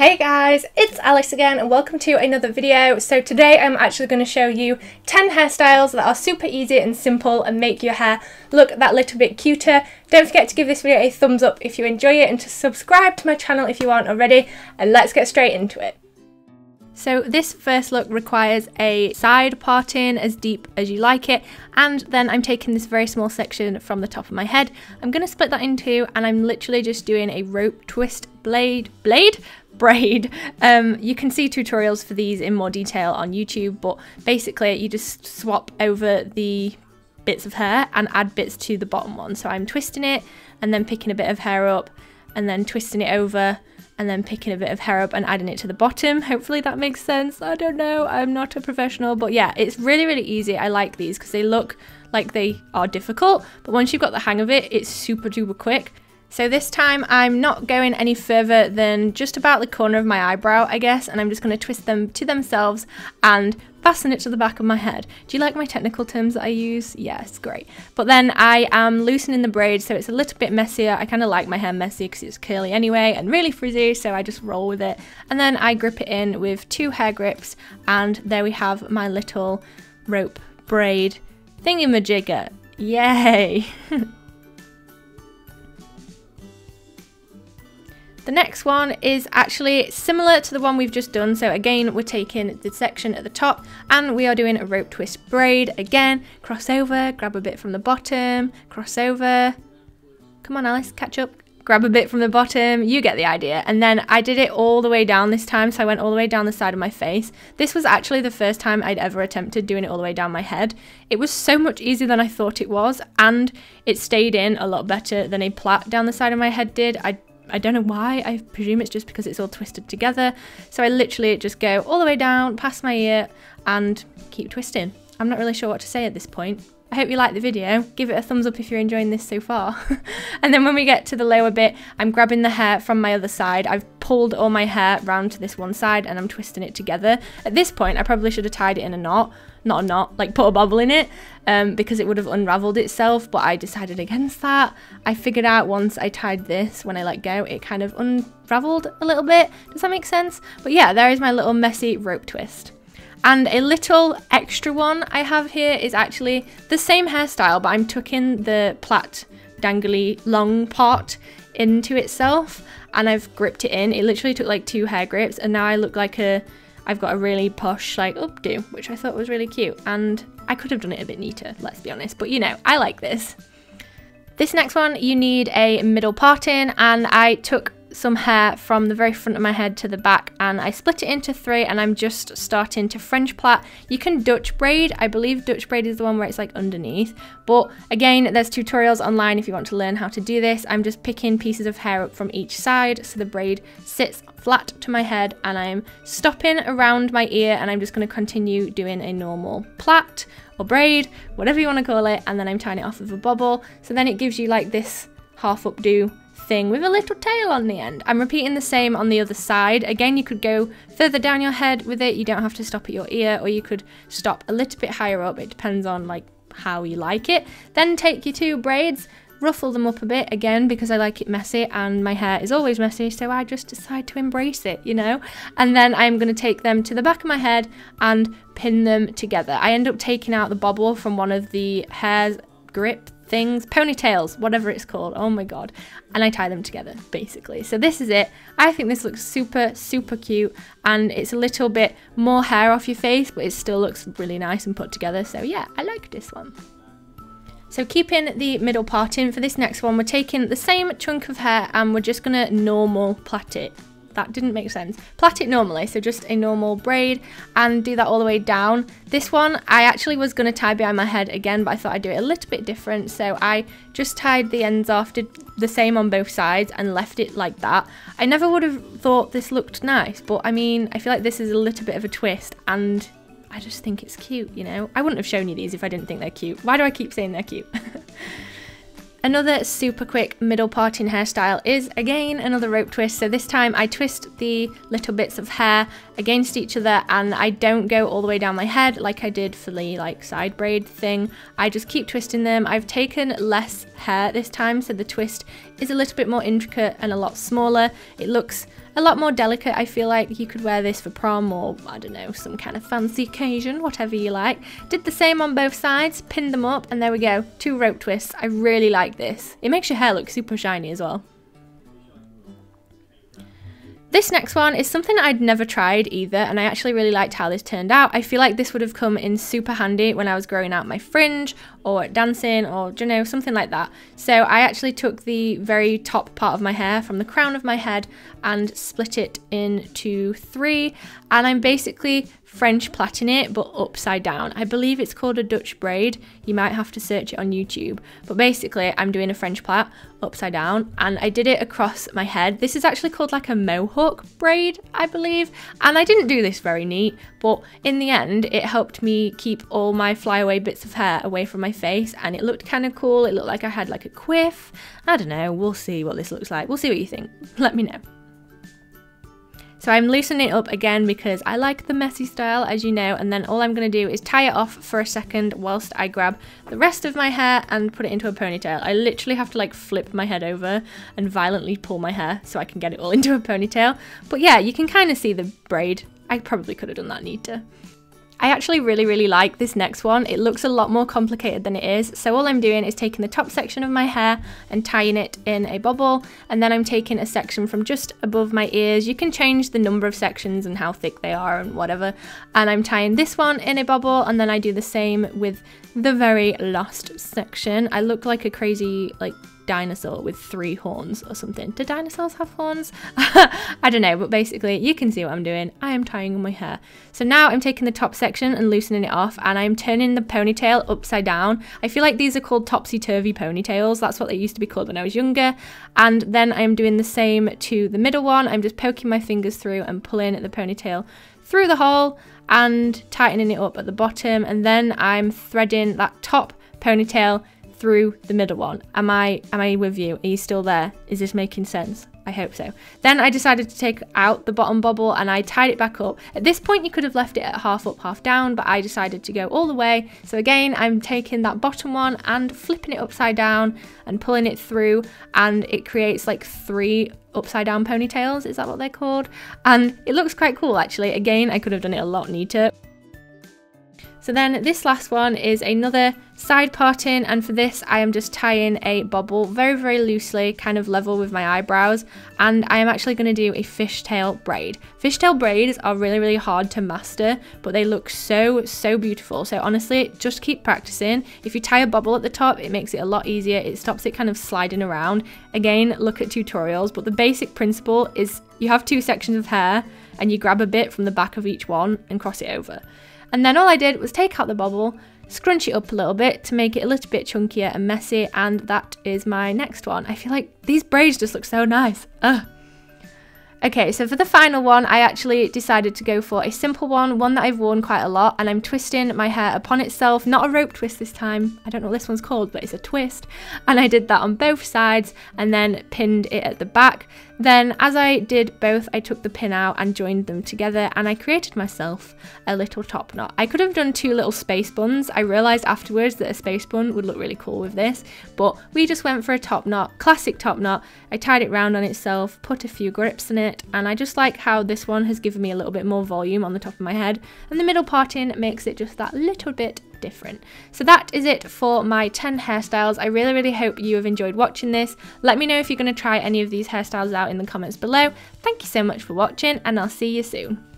Hey guys, it's Alice again and welcome to another video. So today I'm actually going to show you 10 hairstyles that are super easy and simple and make your hair look that little bit cuter. Don't forget to give this video a thumbs up if you enjoy it and to subscribe to my channel if you aren't already, and let's get straight into it. So this first look requires a side parting as deep as you like it, and then I'm taking this very small section from the top of my head. I'm going to split that in two and I'm literally just doing a rope twist braid. You can see tutorials for these in more detail on YouTube, but basically you just swap over the bits of hair and add bits to the bottom one. So I'm twisting it and then picking a bit of hair up and then twisting it over and then picking a bit of hair up and adding it to the bottom. Hopefully that makes sense. I don't know, I'm not a professional, but yeah, it's really easy. I like these because they look like they are difficult, but once you've got the hang of it, it's super duper quick. So this time I'm not going any further than just about the corner of my eyebrow, I guess, and I'm just going to twist them to themselves and fasten it to the back of my head. Do you like my technical terms that I use? Yes, great. But then I am loosening the braid so it's a little bit messier. I kind of like my hair messy because it's curly anyway and really frizzy, so I just roll with it. And then I grip it in with 2 hair grips, and there we have my little rope braid thingamajigger. Yay! The next one is actually similar to the one we've just done. So again, we're taking the section at the top and we are doing a rope twist braid. Again, cross over, grab a bit from the bottom, cross over. Come on, Alice, catch up. Grab a bit from the bottom, you get the idea. And then I did it all the way down this time, so I went all the way down the side of my face. This was actually the first time I'd ever attempted doing it all the way down my head. It was so much easier than I thought it was, and it stayed in a lot better than a plait down the side of my head did. I don't know why, I presume it's just because it's all twisted together. So I literally just go all the way down past my ear and keep twisting. I'm not really sure what to say at this point. I hope you like the video. Give it a thumbs up if you're enjoying this so far. And then when we get to the lower bit, I'm grabbing the hair from my other side. I've pulled all my hair round to this one side and I'm twisting it together. At this point, I probably should have tied it in a knot. Not a knot, like put a bobble in it, because it would have unraveled itself, but I decided against that. I figured out once I tied this, when I let go, it kind of unraveled a little bit. Does that make sense? But yeah, there is my little messy rope twist. And a little extra one I have here is actually the same hairstyle, but I'm tucking the plait dangly long part into itself and I've gripped it in. It literally took like 2 hair grips and now I look like I've got a really posh like updo, which I thought was really cute, and I could have done it a bit neater, let's be honest, but you know, I like this. This next one, you need a middle parting, and I took some hair from the very front of my head to the back and I split it into 3 and I'm just starting to French plait. You can Dutch braid. I believe Dutch braid is the one where it's like underneath, but again, there's tutorials online if you want to learn how to do this. I'm just picking pieces of hair up from each side so the braid sits flat to my head, and I'm stopping around my ear and I'm just going to continue doing a normal plait or braid, whatever you want to call it, and then I'm tying it off with a bobble, so then it gives you like this half updo thing with a little tail on the end. I'm repeating the same on the other side. Again, you could go further down your head with it, you don't have to stop at your ear, or you could stop a little bit higher up. It depends on like how you like it. Then take your 2 braids, ruffle them up a bit, again because I like it messy and my hair is always messy, so I just decide to embrace it, you know. And then I'm going to take them to the back of my head and pin them together. I end up taking out the bobble from one of the hair grip things, ponytails, whatever it's called, oh my god, and I tie them together basically. So this is it. I think this looks super cute, and it's a little bit more hair off your face, but it still looks really nice and put together, so yeah, I like this one. So keeping the middle parting, for this next one we're taking the same chunk of hair and we're just gonna normal plait it. That didn't make sense. Plait it normally, so just a normal braid, and do that all the way down. This one I actually was going to tie behind my head again, but I thought I'd do it a little bit different, so I just tied the ends off, did the same on both sides and left it like that. I never would have thought this looked nice, but I mean, I feel like this is a little bit of a twist and I just think it's cute, you know. I wouldn't have shown you these if I didn't think they're cute. Why do I keep saying they're cute? Another super quick middle parting hairstyle is again another rope twist. So this time I twist the little bits of hair against each other and I don't go all the way down my head like I did for the like side braid thing. I just keep twisting them. I've taken less hair this time so the twist is a little bit more intricate and a lot smaller. It looks a lot more delicate. I feel like you could wear this for prom or, I don't know, some kind of fancy occasion, whatever you like. Did the same on both sides, pinned them up, and there we go, 2 rope twists. I really like this. It makes your hair look super shiny as well. This next one is something I'd never tried either, and I actually really liked how this turned out. I feel like this would have come in super handy when I was growing out my fringe or dancing or, you know, something like that. So I actually took the very top part of my hair from the crown of my head and split it into 3, and I'm basically French plaiting it but upside down. I believe it's called a Dutch braid. You might have to search it on YouTube, but basically I'm doing a French plait upside down, and I did it across my head. This is actually called like a mohawk braid, I believe, and I didn't do this very neat, but in the end it helped me keep all my flyaway bits of hair away from my face, and it looked kind of cool. It looked like I had like a quiff. I don't know, we'll see what this looks like. We'll see what you think. Let me know. So I'm loosening it up again because I like the messy style, as you know, and then all I'm going to do is tie it off for a second whilst I grab the rest of my hair and put it into a ponytail. I literally have to like flip my head over and violently pull my hair so I can get it all into a ponytail. But yeah, you can kind of see the braid. I probably could have done that neater. I actually really like this next one. It looks a lot more complicated than it is. So all I'm doing is taking the top section of my hair and tying it in a bobble, and then I'm taking a section from just above my ears. You can change the number of sections and how thick they are and whatever. And I'm tying this one in a bobble, and then I do the same with the very last section. I look like a crazy like dinosaur with 3 horns or something. Do dinosaurs have horns? I don't know, but basically you can see what I'm doing. I am tying my hair. So now I'm taking the top section and loosening it off, and I'm turning the ponytail upside down. I feel like these are called topsy-turvy ponytails. That's what they used to be called when I was younger. And then I'm doing the same to the middle one. I'm just poking my fingers through and pulling the ponytail through the hole and tightening it up at the bottom, and then I'm threading that top ponytail through the middle one. Am I with you? Are you still there? Is this making sense? I hope so. Then I decided to take out the bottom bobble and I tied it back up. At this point you could have left it at half up, half down, but I decided to go all the way. So again, I'm taking that bottom one and flipping it upside down and pulling it through, and it creates like 3 upside down ponytails. Is that what they're called? And it looks quite cool actually. Again, I could have done it a lot neater. So then this last one is another side parting, and for this I am just tying a bobble very loosely, kind of level with my eyebrows, and I am actually going to do a fishtail braid. Fishtail braids are really hard to master, but they look so beautiful. So honestly, just keep practicing. If you tie a bobble at the top, it makes it a lot easier. It stops it kind of sliding around. Again, look at tutorials, but the basic principle is you have 2 sections of hair and you grab a bit from the back of each one and cross it over. And then all I did was take out the bobble, scrunch it up a little bit to make it a little bit chunkier and messy, and that is my next one. I feel like these braids just look so nice. Ugh. Okay, so for the final one, I actually decided to go for a simple one that I've worn quite a lot, and I'm twisting my hair upon itself, not a rope twist this time. I don't know what this one's called, but it's a twist. And I did that on both sides and then pinned it at the back. Then as I did both, I took the pin out and joined them together, and I created myself a little top knot. I could have done 2 little space buns. I realised afterwards that a space bun would look really cool with this, but we just went for a top knot, classic top knot. I tied it round on itself, put a few grips in it, and I just like how this one has given me a little bit more volume on the top of my head, and the middle parting makes it just that little bit different. So that is it for my 10 hairstyles. I really hope you have enjoyed watching this. Let me know if you're going to try any of these hairstyles out in the comments below. Thank you so much for watching, and I'll see you soon.